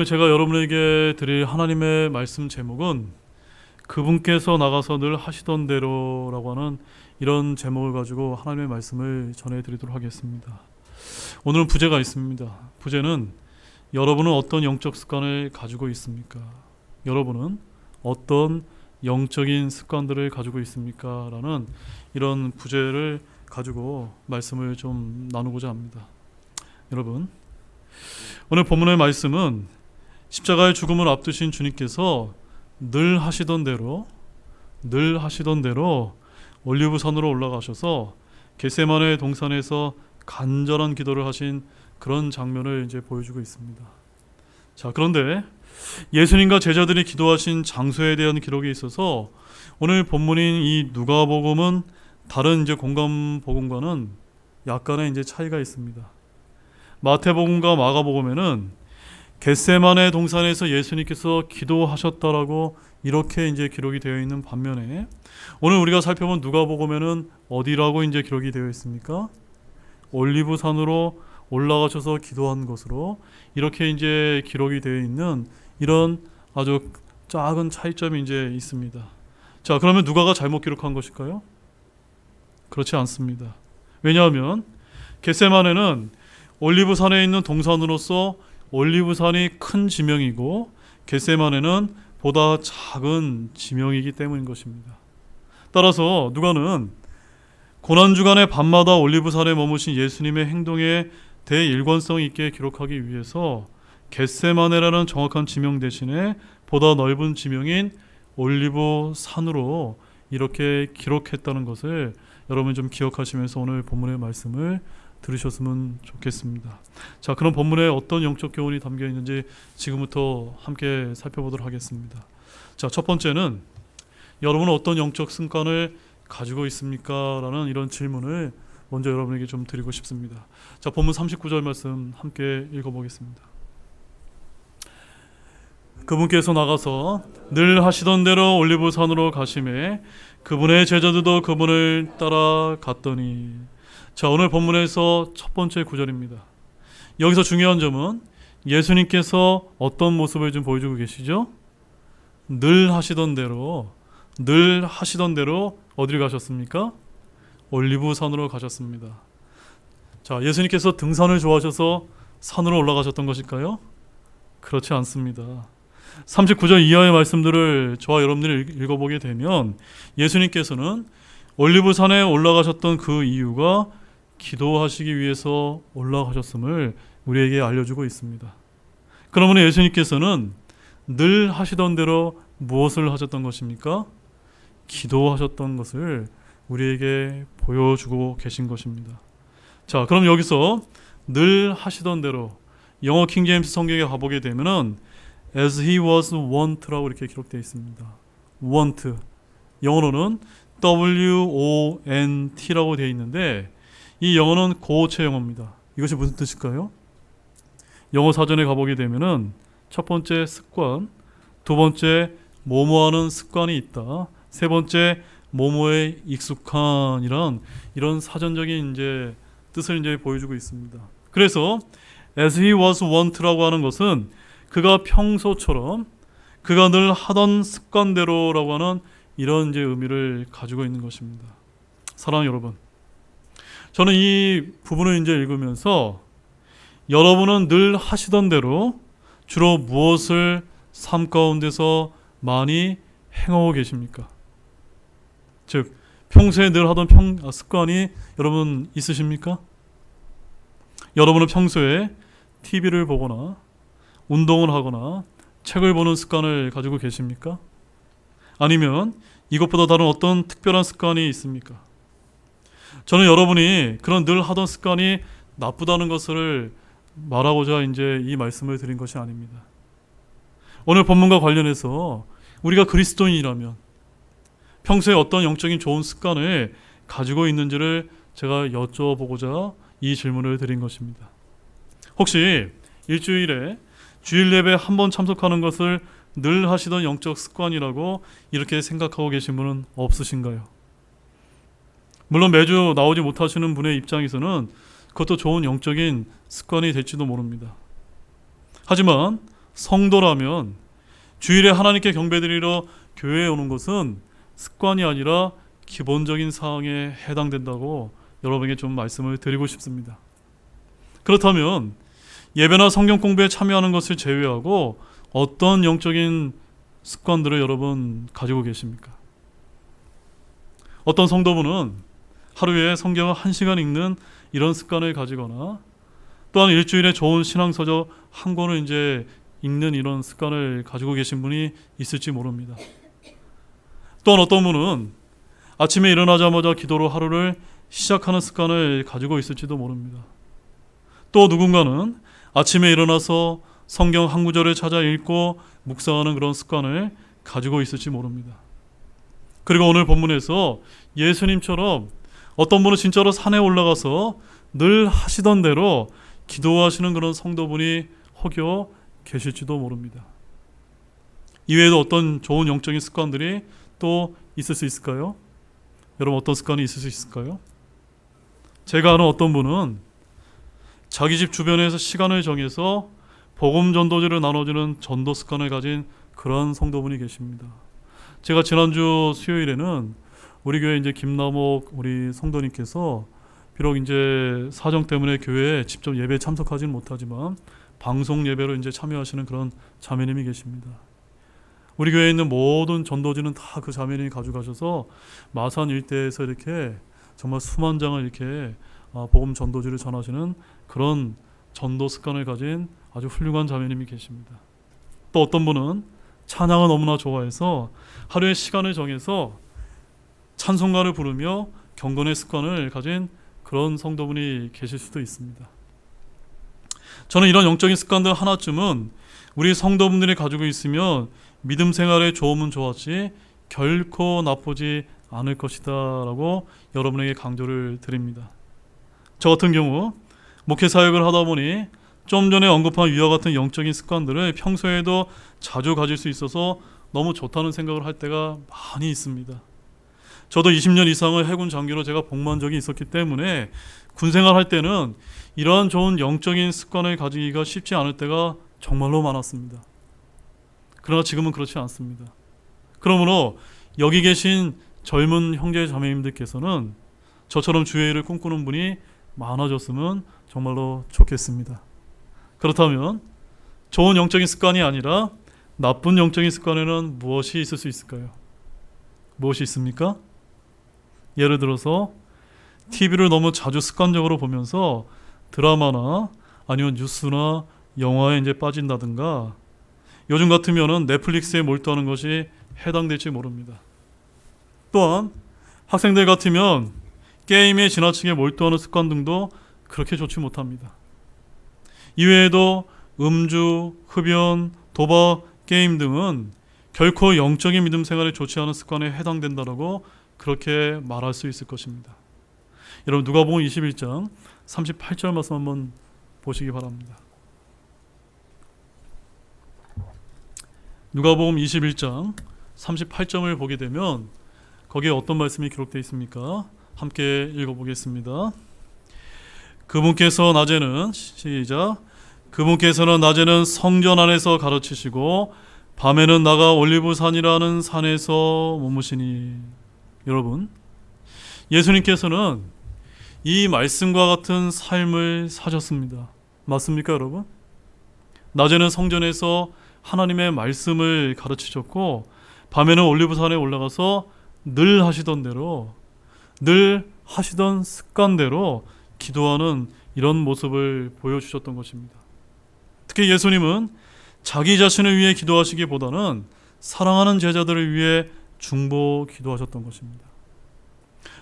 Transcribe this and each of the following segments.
제가 여러분에게 드릴 하나님의 말씀 제목은 그분께서 나가서 늘 하시던 대로라고 하는 이런 제목을 가지고 하나님의 말씀을 전해드리도록 하겠습니다. 오늘은 부제가 있습니다. 부제는 여러분은 어떤 영적 습관을 가지고 있습니까? 여러분은 어떤 영적인 습관들을 가지고 있습니까? 라는 이런 부제를 가지고 말씀을 좀 나누고자 합니다. 여러분, 오늘 본문의 말씀은 십자가의 죽음을 앞두신 주님께서 늘 하시던 대로 올리브산으로 올라가셔서 겟세마네 동산에서 간절한 기도를 하신 그런 장면을 이제 보여주고 있습니다. 자, 그런데 예수님과 제자들이 기도하신 장소에 대한 기록이 있어서 오늘 본문인 이 누가복음은 다른 이제 공간복음과는 약간의 이제 차이가 있습니다. 마태복음과 마가복음에는 겟세마네 동산에서 예수님께서 기도하셨다라고 이렇게 이제 기록이 되어 있는 반면에 오늘 우리가 살펴본 누가복음에는 어디라고 이제 기록이 되어 있습니까? 올리브산으로 올라가셔서 기도한 것으로 이렇게 이제 기록이 되어 있는 이런 아주 작은 차이점이 이제 있습니다. 자, 그러면 누가가 잘못 기록한 것일까요? 그렇지 않습니다. 왜냐하면 겟세마네는 올리브산에 있는 동산으로서 올리브산이 큰 지명이고 겟세마네는 보다 작은 지명이기 때문인 것입니다. 따라서 누가는 고난주간의 밤마다 올리브산에 머무신 예수님의 행동에 대해 일관성 있게 기록하기 위해서 겟세마네라는 정확한 지명 대신에 보다 넓은 지명인 올리브산으로 이렇게 기록했다는 것을 여러분 좀 기억하시면서 오늘 본문의 말씀을 들으셨으면 좋겠습니다. 자, 그럼 본문에 어떤 영적 교훈이 담겨 있는지 지금부터 함께 살펴보도록 하겠습니다. 자, 첫 번째는 여러분은 어떤 영적 습관을 가지고 있습니까? 라는 이런 질문을 먼저 여러분에게 좀 드리고 싶습니다. 자, 본문 39절 말씀 함께 읽어보겠습니다. 그분께서 나가서 늘 하시던 대로 올리브산으로 가심에 그분의 제자들도 그분을 따라갔더니. 자, 오늘 본문에서 첫 번째 구절입니다. 여기서 중요한 점은 예수님께서 어떤 모습을 좀 보여주고 계시죠? 늘 하시던 대로 어디를 가셨습니까? 올리브산으로 가셨습니다. 자, 예수님께서 등산을 좋아하셔서 산으로 올라가셨던 것일까요? 그렇지 않습니다. 39절 이하의 말씀들을 저와 여러분들이 읽어보게 되면 예수님께서는 올리브산에 올라가셨던 그 이유가 기도하시기 위해서 올라가셨음을 우리에게 알려주고 있습니다. 그러면 예수님께서는 늘 하시던 대로 무엇을 하셨던 것입니까? 기도하셨던 것을 우리에게 보여주고 계신 것입니다. 자, 그럼 여기서 늘 하시던 대로 영어 킹제임스 성경에 가보게 되면은 as he was wont라고 이렇게 기록되어 있습니다. want, 영어로는 WONT라고 되어 있는데 이 영어는 고체 영어입니다. 이것이 무슨 뜻일까요? 영어 사전에 가보게 되면은 첫 번째 습관, 두 번째 뭐뭐하는 습관이 있다, 세 번째 뭐뭐에 익숙한 이런 사전적인 이제 뜻을 이제 보여주고 있습니다. 그래서 as he was want라고 하는 것은 그가 평소처럼 그가 늘 하던 습관대로라고 하는 이런 이제 의미를 가지고 있는 것입니다. 사랑하는 여러분, 저는 이 부분을 이제 읽으면서 여러분은 늘 하시던 대로 주로 무엇을 삶 가운데서 많이 행하고 계십니까? 즉, 평소에 늘 하던 습관이 여러분 있으십니까? 여러분은 평소에 TV를 보거나 운동을 하거나 책을 보는 습관을 가지고 계십니까? 아니면 이것보다 다른 어떤 특별한 습관이 있습니까? 저는 여러분이 그런 늘 하던 습관이 나쁘다는 것을 말하고자 이제 이 말씀을 드린 것이 아닙니다. 오늘 본문과 관련해서 우리가 그리스도인이라면 평소에 어떤 영적인 좋은 습관을 가지고 있는지를 제가 여쭤보고자 이 질문을 드린 것입니다. 혹시 일주일에 주일 예배 한 번 참석하는 것을 늘 하시던 영적 습관이라고 이렇게 생각하고 계신 분은 없으신가요? 물론 매주 나오지 못하시는 분의 입장에서는 그것도 좋은 영적인 습관이 될지도 모릅니다. 하지만 성도라면 주일에 하나님께 경배드리러 교회에 오는 것은 습관이 아니라 기본적인 사항에 해당된다고 여러분에게 좀 말씀을 드리고 싶습니다. 그렇다면 예배나 성경 공부에 참여하는 것을 제외하고 어떤 영적인 습관들을 여러분 가지고 계십니까? 어떤 성도분은 하루에 성경을 1시간 읽는 이런 습관을 가지거나 또한 일주일에 좋은 신앙서적 한 권을 이제 읽는 이런 습관을 가지고 계신 분이 있을지 모릅니다. 또한 어떤 분은 아침에 일어나자마자 기도로 하루를 시작하는 습관을 가지고 있을지도 모릅니다. 또 누군가는 아침에 일어나서 성경 한 구절을 찾아 읽고 묵상하는 그런 습관을 가지고 있을지 모릅니다. 그리고 오늘 본문에서 예수님처럼 어떤 분은 진짜로 산에 올라가서 늘 하시던 대로 기도하시는 그런 성도분이 혹여 계실지도 모릅니다. 이외에도 어떤 좋은 영적인 습관들이 또 있을 수 있을까요? 여러분 어떤 습관이 있을 수 있을까요? 제가 아는 어떤 분은 자기 집 주변에서 시간을 정해서 복음 전도지를 나눠주는 전도 습관을 가진 그런 성도분이 계십니다. 제가 지난주 수요일에는 우리 교회 이제 김남옥 우리 성도님께서 비록 이제 사정 때문에 교회에 직접 예배에 참석하지는 못하지만 방송 예배로 이제 참여하시는 그런 자매님이 계십니다. 우리 교회에 있는 모든 전도지는 다 그 자매님이 가져가셔서 마산 일대에서 이렇게 정말 수만 장을 이렇게 복음 전도지를 전하시는 그런 전도 습관을 가진 아주 훌륭한 자매님이 계십니다. 또 어떤 분은 찬양을 너무나 좋아해서 하루에 시간을 정해서 찬송가를 부르며 경건의 습관을 가진 그런 성도분이 계실 수도 있습니다. 저는 이런 영적인 습관들 하나쯤은 우리 성도분들이 가지고 있으면 믿음 생활에 좋으면 좋았지 결코 나쁘지 않을 것이다 라고 여러분에게 강조를 드립니다. 저 같은 경우 목회 사역을 하다 보니 좀 전에 언급한 위와 같은 영적인 습관들을 평소에도 자주 가질 수 있어서 너무 좋다는 생각을 할 때가 많이 있습니다. 저도 20년 이상을 해군 장교로 제가 복무한 적이 있었기 때문에 군생활 할 때는 이러한 좋은 영적인 습관을 가지기가 쉽지 않을 때가 정말로 많았습니다. 그러나 지금은 그렇지 않습니다. 그러므로 여기 계신 젊은 형제 자매님들께서는 저처럼 주의 일을 꿈꾸는 분이 많아졌으면 정말로 좋겠습니다. 그렇다면 좋은 영적인 습관이 아니라 나쁜 영적인 습관에는 무엇이 있을 수 있을까요? 무엇이 있습니까? 예를 들어서 TV를 너무 자주 습관적으로 보면서 드라마나 아니면 뉴스나 영화에 이제 빠진다든가 요즘 같으면은 넷플릭스에 몰두하는 것이 해당될지 모릅니다. 또한 학생들 같으면 게임에 지나치게 몰두하는 습관 등도 그렇게 좋지 못합니다. 이외에도 음주, 흡연, 도박, 게임 등은 결코 영적인 믿음 생활에 좋지 않은 습관에 해당된다라고 그렇게 말할 수 있을 것입니다. 여러분 누가복음 21장 38절 말씀 한번 보시기 바랍니다. 누가복음 21장 38점을 보게 되면 거기에 어떤 말씀이 기록되어 있습니까? 함께 읽어보겠습니다. 그분께서는 낮에는 성전 안에서 가르치시고 밤에는 나가 올리브산이라는 산에서 머무시니. 여러분, 예수님께서는 이 말씀과 같은 삶을 사셨습니다. 맞습니까, 여러분? 낮에는 성전에서 하나님의 말씀을 가르치셨고 밤에는 올리브산에 올라가서 늘 하시던 대로, 늘 하시던 습관대로 기도하는 이런 모습을 보여주셨던 것입니다. 특히 예수님은 자기 자신을 위해 기도하시기보다는 사랑하는 제자들을 위해 중보 기도하셨던 것입니다.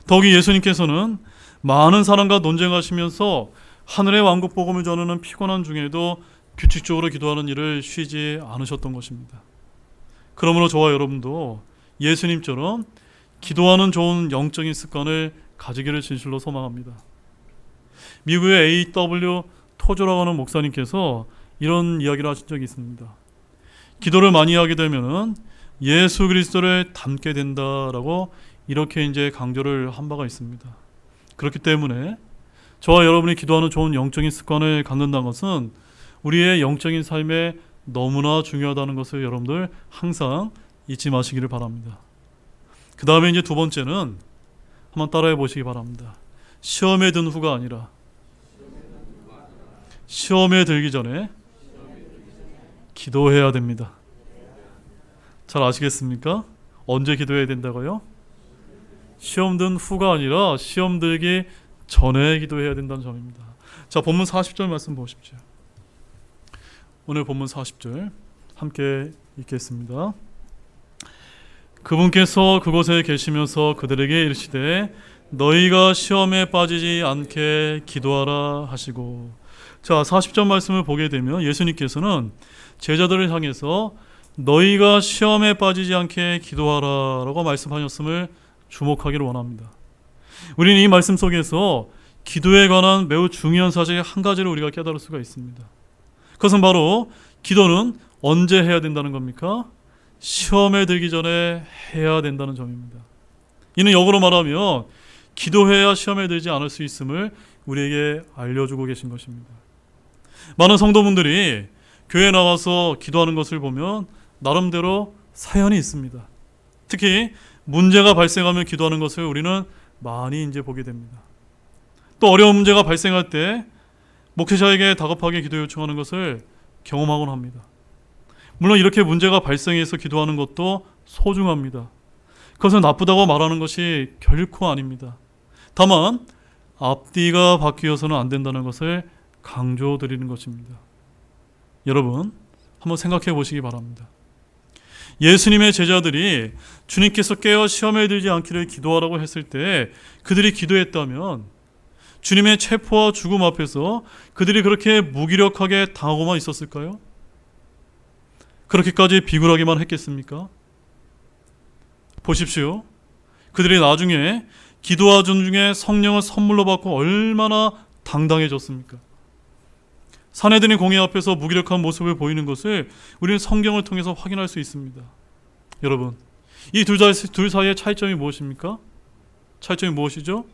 더욱이 예수님께서는 많은 사람과 논쟁하시면서 하늘의 왕국 복음을 전하는 피곤한 중에도 규칙적으로 기도하는 일을 쉬지 않으셨던 것입니다. 그러므로 저와 여러분도 예수님처럼 기도하는 좋은 영적인 습관을 가지기를 진실로 소망합니다. 미국의 A.W. 토조라고 하는 목사님께서 이런 이야기를 하신 적이 있습니다. 기도를 많이 하게 되면은 예수 그리스도를 닮게 된다라고 이렇게 이제 강조를 한 바가 있습니다. 그렇기 때문에 저와 여러분이 기도하는 좋은 영적인 습관을 갖는다는 것은 우리의 영적인 삶에 너무나 중요하다는 것을 여러분들 항상 잊지 마시기를 바랍니다. 그 다음에 이제 두 번째는 한번 따라해 보시기 바랍니다. 시험에 든 후가 아니라 시험에 들기 전에 기도해야 됩니다. 잘 아시겠습니까? 언제 기도해야 된다고요? 시험 든 후가 아니라 시험 들기 전에 기도해야 된다는 점입니다. 자, 본문 40절 말씀 보십시오. 오늘 본문 40절 함께 읽겠습니다. 그분께서 그곳에 계시면서 그들에게 이르시되 너희가 시험에 빠지지 않게 기도하라 하시고. 자, 40절 말씀을 보게 되면 예수님께서는 제자들을 향해서 너희가 시험에 빠지지 않게 기도하라 라고 말씀하셨음을 주목하기를 원합니다. 우리는 이 말씀 속에서 기도에 관한 매우 중요한 사실 한 가지를 우리가 깨달을 수가 있습니다. 그것은 바로 기도는 언제 해야 된다는 겁니까? 시험에 들기 전에 해야 된다는 점입니다. 이는 역으로 말하면 기도해야 시험에 들지 않을 수 있음을 우리에게 알려주고 계신 것입니다. 많은 성도분들이 교회에 나와서 기도하는 것을 보면 나름대로 사연이 있습니다. 특히 문제가 발생하면 기도하는 것을 우리는 많이 이제 보게 됩니다. 또 어려운 문제가 발생할 때 목회자에게 다급하게 기도 요청하는 것을 경험하곤 합니다. 물론 이렇게 문제가 발생해서 기도하는 것도 소중합니다. 그것은 나쁘다고 말하는 것이 결코 아닙니다. 다만 앞뒤가 바뀌어서는 안 된다는 것을 강조드리는 것입니다. 여러분, 한번 생각해 보시기 바랍니다. 예수님의 제자들이 주님께서 깨어 시험에 들지 않기를 기도하라고 했을 때 그들이 기도했다면 주님의 체포와 죽음 앞에서 그들이 그렇게 무기력하게 당하고만 있었을까요? 그렇게까지 비굴하게만 했겠습니까? 보십시오. 그들이 나중에 기도와 전 중에 성령을 선물로 받고 얼마나 당당해졌습니까? 사내들이 공회 앞에서 무기력한 모습을 보이는 것을 우리는 성경을 통해서 확인할 수 있습니다. 여러분, 이 둘 사이의 차이점이 무엇입니까? 차이점이 무엇이죠?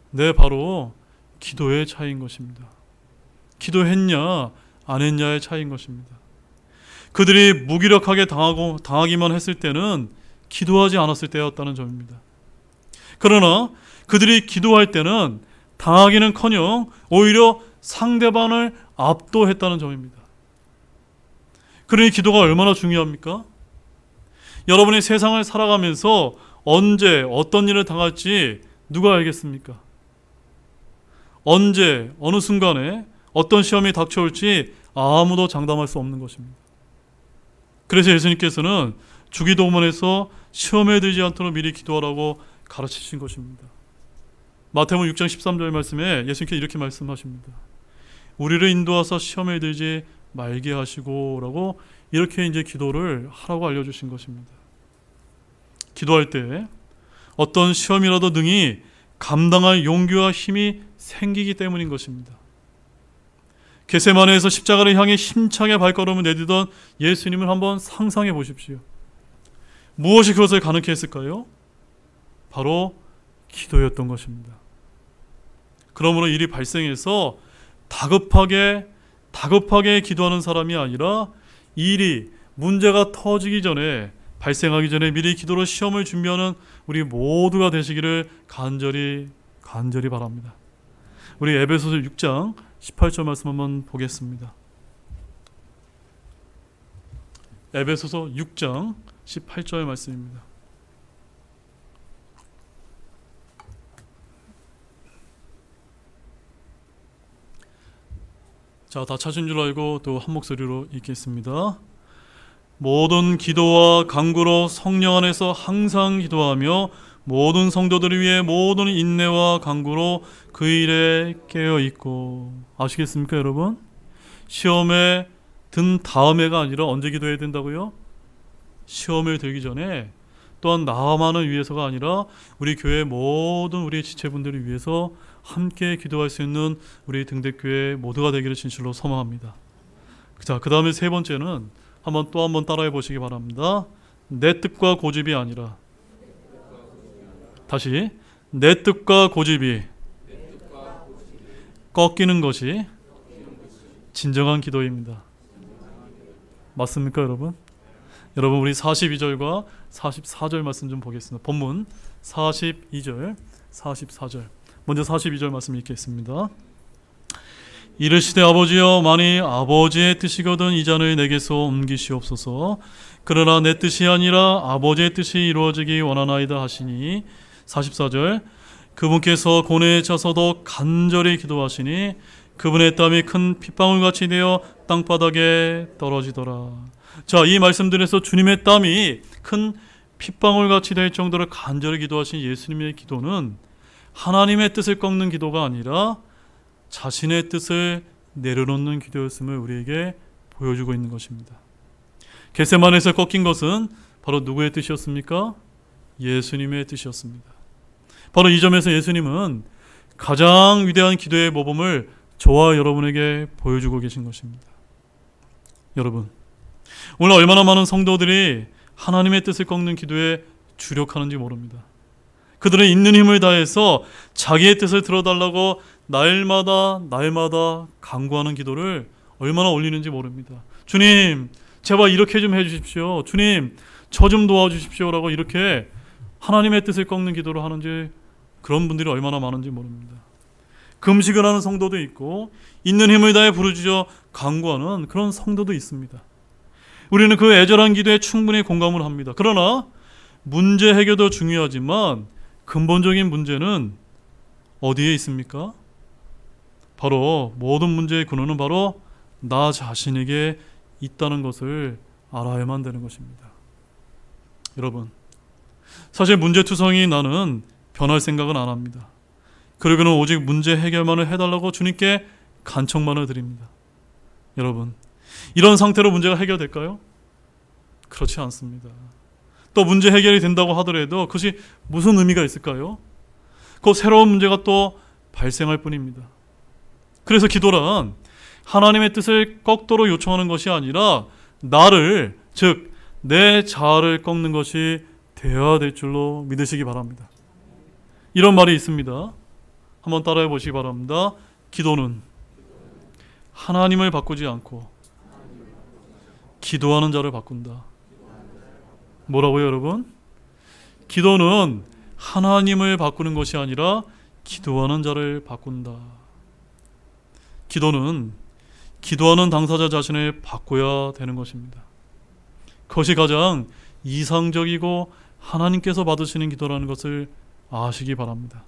네, 바로 기도의 차이인 것입니다. 기도했냐 안 했냐의 차이인 것입니다. 그들이 무기력하게 당하기만 했을 때는 기도하지 않았을 때였다는 점입니다. 그러나 그들이 기도할 때는 당하기는커녕 오히려 상대방을 압도했다는 점입니다. 그러니 기도가 얼마나 중요합니까? 여러분이 세상을 살아가면서 언제 어떤 일을 당할지 누가 알겠습니까? 언제 어느 순간에 어떤 시험이 닥쳐올지 아무도 장담할 수 없는 것입니다. 그래서 예수님께서는 주기도문에서 시험에 들지 않도록 미리 기도하라고 가르치신 것입니다. 마태복음 6장 13절 말씀에 예수님께서 이렇게 말씀하십니다. 우리를 인도하사 시험에 들지 말게 하시고 라고 이렇게 이제 기도를 하라고 알려주신 것입니다. 기도할 때 어떤 시험이라도 능히 감당할 용기와 힘이 생기기 때문인 것입니다. 겟세마네에서 십자가를 향해 힘차게 발걸음을 내딛던 예수님을 한번 상상해 보십시오. 무엇이 그것을 가능케 했을까요? 바로 기도였던 것입니다. 그러므로 일이 발생해서 다급하게 기도하는 사람이 아니라 일이 문제가 터지기 전에 발생하기 전에 미리 기도로 시험을 준비하는 우리 모두가 되시기를 간절히 바랍니다. 우리 에베소서 6장 18절 말씀 한번 보겠습니다. 에베소서 6장 18절 말씀입니다. 자, 다 찾은 줄 알고 또 한 목소리로 읽겠습니다. 모든 기도와 간구로 성령 안에서 항상 기도하며 모든 성도들을 위해 모든 인내와 간구로 그 일에 깨어 있고. 아시겠습니까, 여러분? 시험에 든 다음에가 아니라 언제 기도해야 된다고요? 시험에 들기 전에, 또한 나만을 위해서가 아니라 우리 교회 모든 우리 지체분들을 위해서 함께 기도할 수 있는 우리 등대교회 모두가 되기를 진실로 소망합니다. 자, 그 다음에 세 번째는 또 한번 따라해 보시기 바랍니다. 내 뜻과 고집이 아니라, 다시, 내 뜻과 고집이 꺾이는 것이 진정한 기도입니다. 맞습니까, 여러분? 여러분, 우리 42절과 44절 말씀 좀 보겠습니다. 본문 42절, 44절. 먼저 42절 말씀 읽겠습니다. 이르시되 아버지여, 만일 아버지의 뜻이거든 이 잔을 내게서 옮기시옵소서. 그러나 내 뜻이 아니라 아버지의 뜻이 이루어지기 원하나이다 하시니. 44절. 그분께서 고뇌에 차서도 간절히 기도하시니 그분의 땀이 큰 핏방울같이 되어 땅바닥에 떨어지더라. 자, 이 말씀들에서 주님의 땀이 큰 핏방울같이 될 정도로 간절히 기도하신 예수님의 기도는 하나님의 뜻을 꺾는 기도가 아니라 자신의 뜻을 내려놓는 기도였음을 우리에게 보여주고 있는 것입니다. 겟세마네에서 꺾인 것은 바로 누구의 뜻이었습니까? 예수님의 뜻이었습니다. 바로 이 점에서 예수님은 가장 위대한 기도의 모범을 저와 여러분에게 보여주고 계신 것입니다. 여러분, 오늘 얼마나 많은 성도들이 하나님의 뜻을 꺾는 기도에 주력하는지 모릅니다. 그들은 있는 힘을 다해서 자기의 뜻을 들어달라고 날마다 간구하는 기도를 얼마나 올리는지 모릅니다. 주님, 제발 이렇게 좀 해주십시오. 주님, 저 좀 도와주십시오. 라고 이렇게 하나님의 뜻을 꺾는 기도를 하는지, 그런 분들이 얼마나 많은지 모릅니다. 금식을 하는 성도도 있고 있는 힘을 다해 부르짖어 간구하는 그런 성도도 있습니다. 우리는 그 애절한 기도에 충분히 공감을 합니다. 그러나 문제 해결도 중요하지만 근본적인 문제는 어디에 있습니까? 바로 모든 문제의 근원은 바로 나 자신에게 있다는 것을 알아야만 되는 것입니다. 여러분, 사실 문제투성이 나는 변할 생각은 안 합니다. 그러고는 오직 문제 해결만을 해달라고 주님께 간청만을 드립니다. 여러분, 이런 상태로 문제가 해결될까요? 그렇지 않습니다. 또 문제 해결이 된다고 하더라도 그것이 무슨 의미가 있을까요? 그 새로운 문제가 또 발생할 뿐입니다. 그래서 기도란 하나님의 뜻을 꺾도록 요청하는 것이 아니라 나를, 즉 내 자아를 꺾는 것이 되어야 될 줄로 믿으시기 바랍니다. 이런 말이 있습니다. 한번 따라해 보시기 바랍니다. 기도는 하나님을 바꾸지 않고 기도하는 자를 바꾼다. 뭐라고요, 여러분? 기도는 하나님을 바꾸는 것이 아니라 기도하는 자를 바꾼다. 기도는 기도하는 당사자 자신을 바꿔야 되는 것입니다. 그것이 가장 이상적이고 하나님께서 받으시는 기도라는 것을 아시기 바랍니다.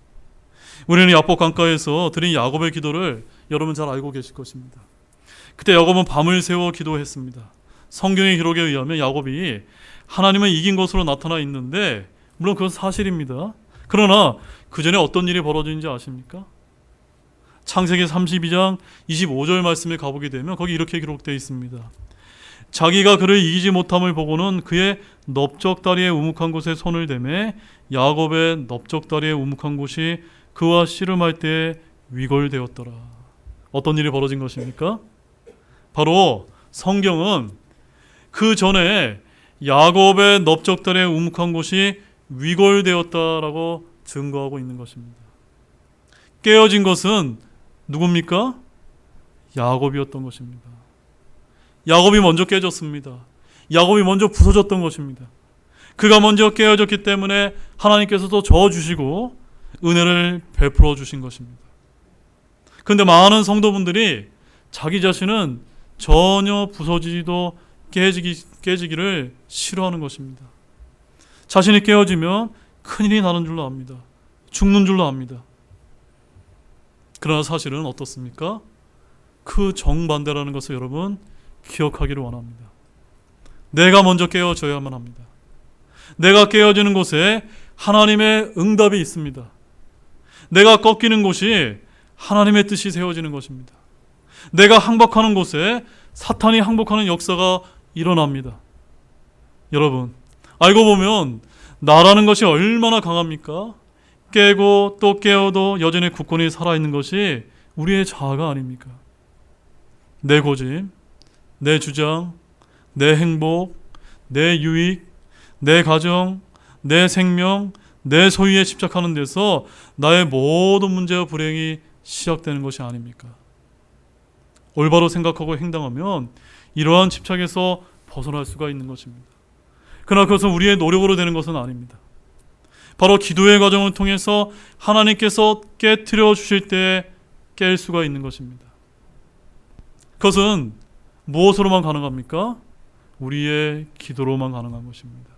우리는 야복 강가에서 드린 야곱의 기도를 여러분 잘 알고 계실 것입니다. 그때 야곱은 밤을 새워 기도했습니다. 성경의 기록에 의하면 야곱이 하나님을 이긴 것으로 나타나 있는데, 물론 그건 사실입니다. 그러나 그 전에 어떤 일이 벌어진지 아십니까? 창세기 32장 25절 말씀에 가보게 되면 거기 이렇게 기록되어 있습니다. 자기가 그를 이기지 못함을 보고는 그의 넓적다리의 우묵한 곳에 손을 대매 야곱의 넓적다리의 우묵한 곳이 그와 씨름할 때에 위골되었더라. 어떤 일이 벌어진 것입니까? 바로 성경은 그 전에 야곱의 넓적다리의 우묵한 곳이 위골되었다라고 증거하고 있는 것입니다. 깨어진 것은 누굽니까? 야곱이었던 것입니다. 야곱이 먼저 깨졌습니다. 야곱이 먼저 부서졌던 것입니다. 그가 먼저 깨어졌기 때문에 하나님께서도 저어주시고 은혜를 베풀어 주신 것입니다. 그런데 많은 성도분들이 자기 자신은 전혀 부서지지도 깨지기를 싫어하는 것입니다. 자신이 깨어지면 큰일이 나는 줄로 압니다. 죽는 줄로 압니다. 그러나 사실은 어떻습니까? 그 정반대라는 것을 여러분 기억하기를 원합니다. 내가 먼저 깨어져야만 합니다. 내가 깨어지는 곳에 하나님의 응답이 있습니다. 내가 꺾이는 곳이 하나님의 뜻이 세워지는 것입니다. 내가 항복하는 곳에 사탄이 항복하는 역사가 일어납니다. 여러분, 알고 보면 나라는 것이 얼마나 강합니까? 깨고 또 깨어도 여전히 굳건히 살아있는 것이 우리의 자아가 아닙니까? 내 고집, 내 주장, 내 행복, 내 유익, 내 가정, 내 생명, 내 소유에 집착하는 데서 나의 모든 문제와 불행이 시작되는 것이 아닙니까? 올바로 생각하고 행동하면 이러한 집착에서 벗어날 수가 있는 것입니다. 그러나 그것은 우리의 노력으로 되는 것은 아닙니다. 바로 기도의 과정을 통해서 하나님께서 깨트려 주실 때 깰 수가 있는 것입니다. 그것은 무엇으로만 가능합니까? 우리의 기도로만 가능한 것입니다.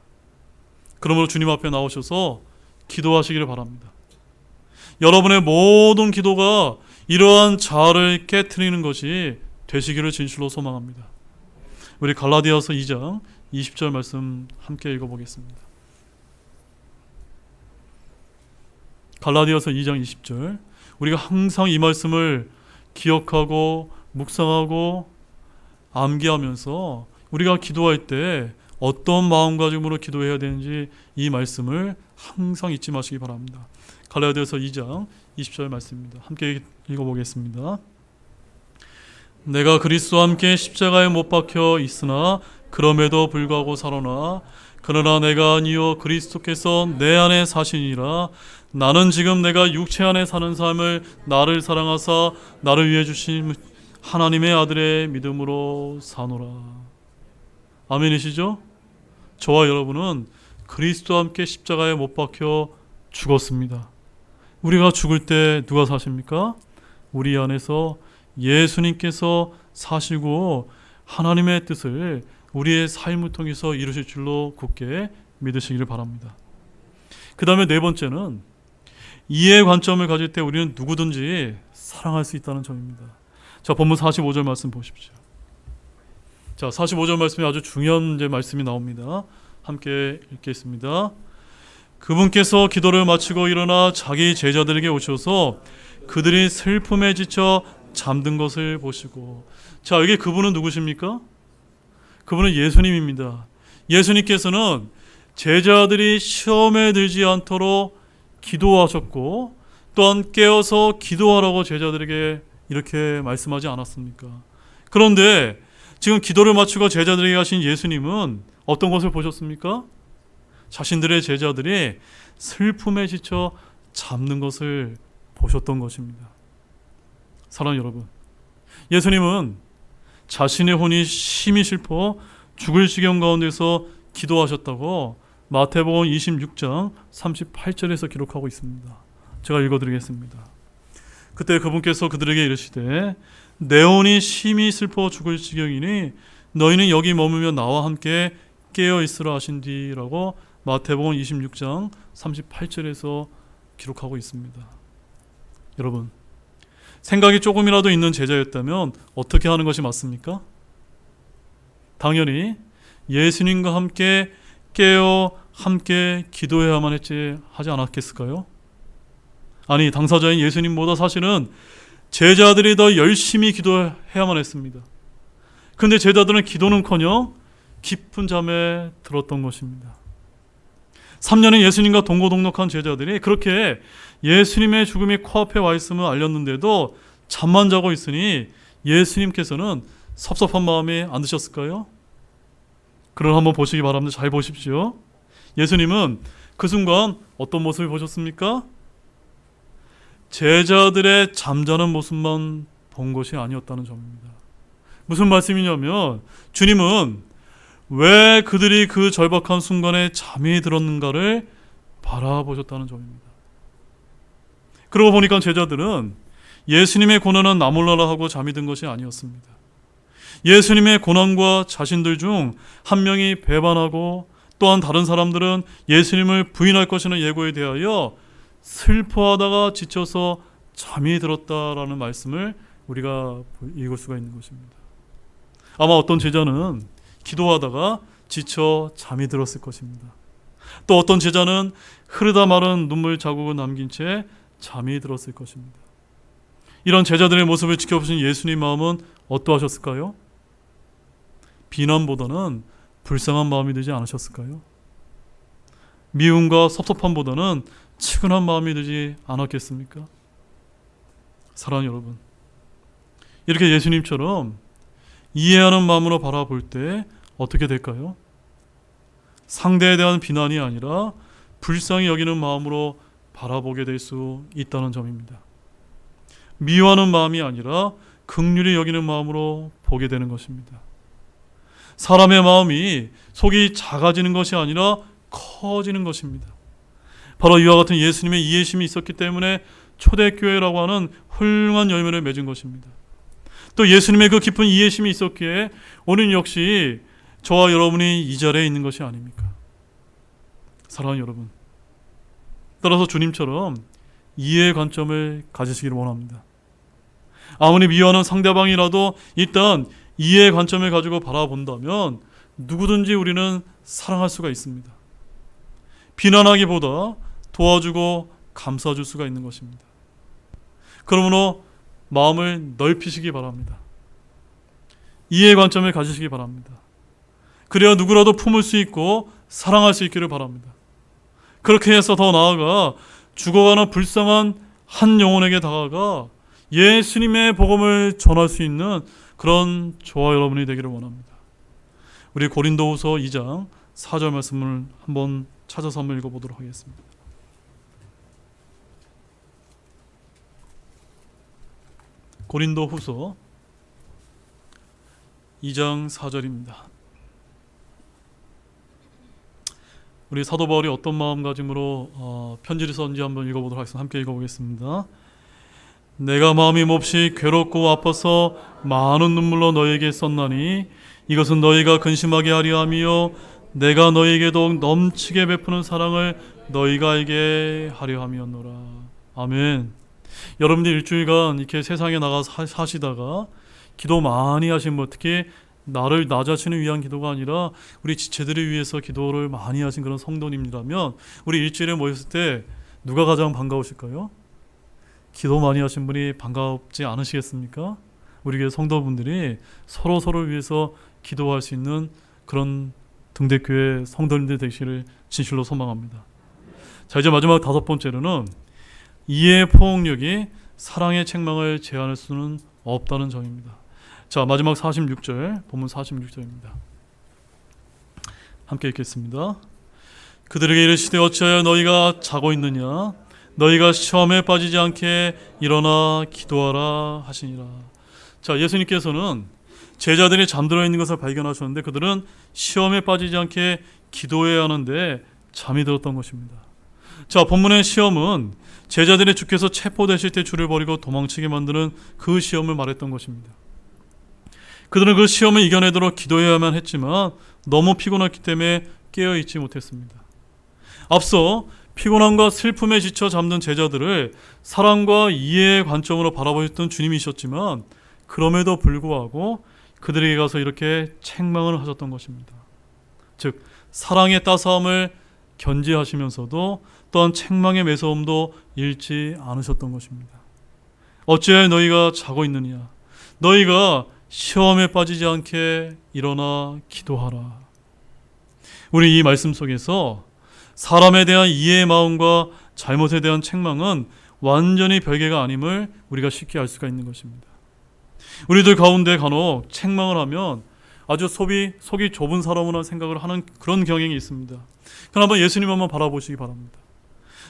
그러므로 주님 앞에 나오셔서 기도하시기를 바랍니다. 여러분의 모든 기도가 이러한 자아를 깨트리는 것이 되시기를 진실로 소망합니다. 우리 갈라디아서 2장 20절 말씀 함께 읽어보겠습니다. 갈라디아서 2장 20절. 우리가 항상 이 말씀을 기억하고 묵상하고 암기하면서 우리가 기도할 때 어떤 마음가짐으로 기도해야 되는지 이 말씀을 항상 잊지 마시기 바랍니다. 갈라디아서 2장 20절 말씀입니다. 함께 읽어보겠습니다. 내가 그리스도와 함께 십자가에 못 박혀 있으나 그럼에도 불구하고 살아나 그러나 내가 아니요 그리스도께서 내 안에 사시니라. 나는 지금 내가 육체 안에 사는 삶을 나를 사랑하사 나를 위해 주신 하나님의 아들의 믿음으로 사노라. 아멘이시죠? 저와 여러분은 그리스도와 함께 십자가에 못 박혀 죽었습니다. 우리가 죽을 때 누가 사십니까? 우리 안에서 예수님께서 사시고 하나님의 뜻을 우리의 삶을 통해서 이루실 줄로 굳게 믿으시기를 바랍니다. 그 다음에 네 번째는 이해의 관점을 가질 때 우리는 누구든지 사랑할 수 있다는 점입니다. 자, 본문 45절 말씀 보십시오. 자, 45절 말씀이 아주 중요한 이제 말씀이 나옵니다. 함께 읽겠습니다. 그분께서 기도를 마치고 일어나 자기 제자들에게 오셔서 그들이 슬픔에 지쳐 잠든 것을 보시고. 자, 여기 그분은 누구십니까? 그분은 예수님입니다. 예수님께서는 제자들이 시험에 들지 않도록 기도하셨고 또한 깨어서 기도하라고 제자들에게 이렇게 말씀하지 않았습니까? 그런데 지금 기도를 마치고 제자들에게 가신 예수님은 어떤 것을 보셨습니까? 자신들의 제자들이 슬픔에 지쳐 잠든 것을 보셨던 것입니다. 사랑하는 여러분, 예수님은 자신의 혼이 심히 슬퍼 죽을 지경 가운데서 기도하셨다고 마태복음 26장 38절에서 기록하고 있습니다. 제가 읽어드리겠습니다. 그때 그분께서 그들에게 이르시되 내 혼이 심히 슬퍼 죽을 지경이니 너희는 여기 머물며 나와 함께 깨어 있으라 하신디라고 마태복음 26장 38절에서 기록하고 있습니다. 여러분, 생각이 조금이라도 있는 제자였다면 어떻게 하는 것이 맞습니까? 당연히 예수님과 함께 깨어 함께 기도해야만 하지 않았겠을까요? 아니, 당사자인 예수님보다 사실은 제자들이 더 열심히 기도해야만 했습니다. 그런데 제자들은 기도는커녕 깊은 잠에 들었던 것입니다. 3년의 예수님과 동고동락한 제자들이 그렇게 예수님의 죽음이 코앞에 와 있음을 알렸는데도 잠만 자고 있으니 예수님께서는 섭섭한 마음이 안 드셨을까요? 그럼 한번 보시기 바랍니다. 잘 보십시오. 예수님은 그 순간 어떤 모습을 보셨습니까? 제자들의 잠자는 모습만 본 것이 아니었다는 점입니다. 무슨 말씀이냐면 주님은 왜 그들이 그 절박한 순간에 잠이 들었는가를 바라보셨다는 점입니다. 그러고 보니까 제자들은 예수님의 고난은 나 몰라라 하고 잠이 든 것이 아니었습니다. 예수님의 고난과 자신들 중 한 명이 배반하고 또한 다른 사람들은 예수님을 부인할 것이라는 예고에 대하여 슬퍼하다가 지쳐서 잠이 들었다라는 말씀을 우리가 읽을 수가 있는 것입니다. 아마 어떤 제자는 기도하다가 지쳐 잠이 들었을 것입니다. 또 어떤 제자는 흐르다 마른 눈물 자국을 남긴 채 잠이 들었을 것입니다. 이런 제자들의 모습을 지켜보신 예수님 마음은 어떠하셨을까요? 비난보다는 불쌍한 마음이 들지 않으셨을까요? 미움과 섭섭함보다는 측은한 마음이 들지 않았겠습니까? 사랑하는 여러분, 이렇게 예수님처럼 이해하는 마음으로 바라볼 때 어떻게 될까요? 상대에 대한 비난이 아니라 불쌍히 여기는 마음으로 바라보게 될 수 있다는 점입니다. 미워하는 마음이 아니라 긍휼히 여기는 마음으로 보게 되는 것입니다. 사람의 마음이 속이 작아지는 것이 아니라 커지는 것입니다. 바로 이와 같은 예수님의 이해심이 있었기 때문에 초대교회라고 하는 훌륭한 열매를 맺은 것입니다. 또 예수님의 그 깊은 이해심이 있었기에 오늘 역시 저와 여러분이 이 자리에 있는 것이 아닙니까? 사랑하는 여러분, 따라서 주님처럼 이해의 관점을 가지시기를 원합니다. 아무리 미워하는 상대방이라도 일단 이해의 관점을 가지고 바라본다면 누구든지 우리는 사랑할 수가 있습니다. 비난하기보다 도와주고 감싸줄 수가 있는 것입니다. 그러므로 마음을 넓히시기 바랍니다. 이해의 관점을 가지시기 바랍니다. 그래야 누구라도 품을 수 있고 사랑할 수 있기를 바랍니다. 그렇게 해서 더 나아가 죽어가는 불쌍한 한 영혼에게 다가가 예수님의 복음을 전할 수 있는 그런 저와 여러분이 되기를 원합니다. 우리 고린도후서 2장 4절 말씀을 한번 찾아서 한번 읽어보도록 하겠습니다. 고린도후서 2장 4절입니다. 우리 사도 바울이 어떤 마음가짐으로 편지를 썼는지 한번 읽어보도록 하겠습니다. 함께 읽어보겠습니다. 내가 마음이 몹시 괴롭고 아파서 많은 눈물로 너에게 썼나니 이것은 너희가 근심하게 하려 함이요 내가 너희에게도 넘치게 베푸는 사랑을 너희가 알게 하려 함이었노라. 아멘. 여러분들 일주일간 이렇게 세상에 나가 사시다가 기도 많이 하신 분, 특히 나를 나 자신을 위한 기도가 아니라 우리 지체들을 위해서 기도를 많이 하신 그런 성도님이라면 우리 일주일에 모였을 때 누가 가장 반가우실까요? 기도 많이 하신 분이 반갑지 않으시겠습니까? 우리 교회 성도분들이 서로를 위해서 기도할 수 있는 그런 등대교회 성도님들 되시기를 진실로 소망합니다. 자, 이제 마지막 5번째로는 이해의 포용력이 사랑의 책망을 제한할 수는 없다는 점입니다. 자, 마지막 46절, 본문 46절입니다. 함께 읽겠습니다. 그들에게 이르시되 어찌하여 너희가 자고 있느냐? 너희가 시험에 빠지지 않게 일어나 기도하라 하시니라. 자, 예수님께서는 제자들이 잠들어 있는 것을 발견하셨는데 그들은 시험에 빠지지 않게 기도해야 하는데 잠이 들었던 것입니다. 자, 본문의 시험은 제자들의 주께서 체포되실 때 줄을 버리고 도망치게 만드는 그 시험을 말했던 것입니다. 그들은 그 시험을 이겨내도록 기도해야만 했지만 너무 피곤했기 때문에 깨어있지 못했습니다. 앞서 피곤함과 슬픔에 지쳐 잠든 제자들을 사랑과 이해의 관점으로 바라보셨던 주님이셨지만 그럼에도 불구하고 그들에게 가서 이렇게 책망을 하셨던 것입니다. 즉 사랑의 따스함을 견지하시면서도 또한 책망의 매서움도 잃지 않으셨던 것입니다. 어찌하여 너희가 자고 있느냐? 너희가 시험에 빠지지 않게 일어나 기도하라. 우리 이 말씀 속에서 사람에 대한 이해의 마음과 잘못에 대한 책망은 완전히 별개가 아님을 우리가 쉽게 알 수가 있는 것입니다. 우리들 가운데 간혹 책망을 하면 아주 속이 좁은 사람으로 생각을 하는 그런 경향이 있습니다. 그럼 한번 예수님 한번 바라보시기 바랍니다.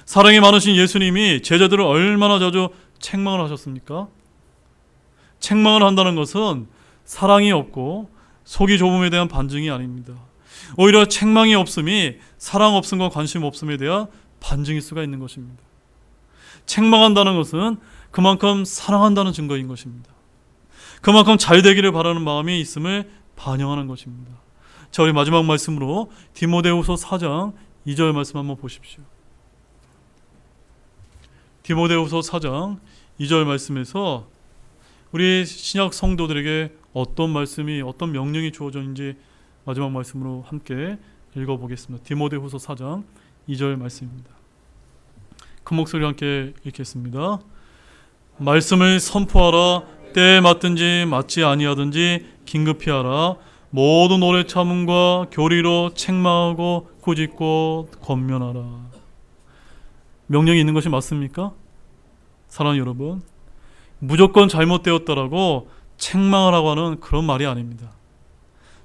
사랑이 많으신 예수님이 제자들을 얼마나 자주 책망을 하셨습니까? 책망을 한다는 것은 사랑이 없고 속이 좁음에 대한 반증이 아닙니다. 오히려 책망이 없음이 사랑 없음과 관심 없음에 대한 반증일 수가 있는 것입니다. 책망한다는 것은 그만큼 사랑한다는 증거인 것입니다. 그만큼 잘 되기를 바라는 마음이 있음을 반영하는 것입니다. 자, 우리 마지막 말씀으로 디모데후서 4장 2절 말씀 한번 보십시오. 디모데후서 4장 2절 말씀에서 우리 신약 성도들에게 어떤 말씀이, 어떤 명령이 주어졌는지 마지막 말씀으로 함께 읽어보겠습니다. 디모데후서 4장 2절 말씀입니다. 큰 목소리로 함께 읽겠습니다. 말씀을 선포하라. 때에 맞든지 맞지 아니하든지 긴급히 하라. 모든 오래 참음과 교리로 책망하고 꾸짖고 권면하라. 명령이 있는 것이 맞습니까? 사랑하는 여러분, 무조건 잘못되었다라고 책망을 하고 하는 그런 말이 아닙니다.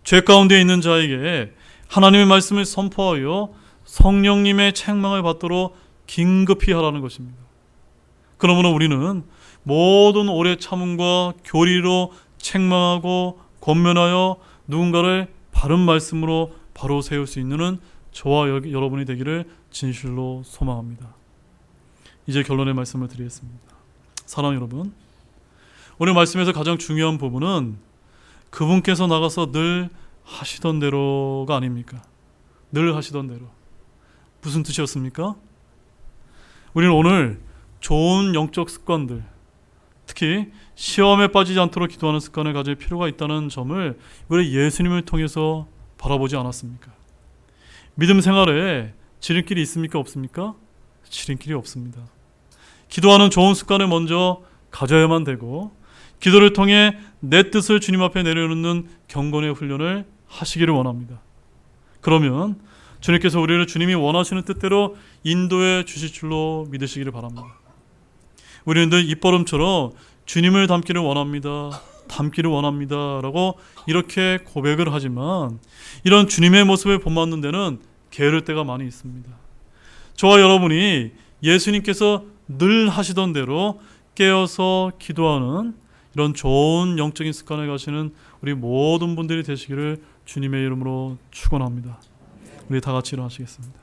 죄 가운데 있는 자에게 하나님의 말씀을 선포하여 성령님의 책망을 받도록 긴급히 하라는 것입니다. 그러므로 우리는 모든 오래 참음과 교리로 책망하고 권면하여 누군가를 바른 말씀으로 바로 세울 수 있는 저와 여러분이 되기를 진실로 소망합니다. 이제 결론의 말씀을 드리겠습니다. 사랑하는 여러분, 오늘 말씀에서 가장 중요한 부분은 그분께서 나가서 늘 하시던 대로가 아닙니까? 늘 하시던 대로. 무슨 뜻이었습니까? 우리는 오늘 좋은 영적 습관들, 특히 시험에 빠지지 않도록 기도하는 습관을 가질 필요가 있다는 점을 우리 예수님을 통해서 바라보지 않았습니까? 믿음 생활에 지름길이 있습니까? 없습니까? 지름길이 없습니다. 기도하는 좋은 습관을 먼저 가져야만 되고, 기도를 통해 내 뜻을 주님 앞에 내려놓는 경건의 훈련을 하시기를 원합니다. 그러면 주님께서 우리를 주님이 원하시는 뜻대로 인도해 주실 줄로 믿으시기를 바랍니다. 우리는 늘 입버릇처럼 주님을 닮기를 원합니다 라고 이렇게 고백을 하지만, 이런 주님의 모습을 본받는 데는 게으를 때가 많이 있습니다. 저와 여러분이 예수님께서 늘 하시던 대로 깨어서 기도하는 이런 좋은 영적인 습관을 가지는 우리 모든 분들이 되시기를 주님의 이름으로 축원합니다. 우리 다 같이 일어나시겠습니다.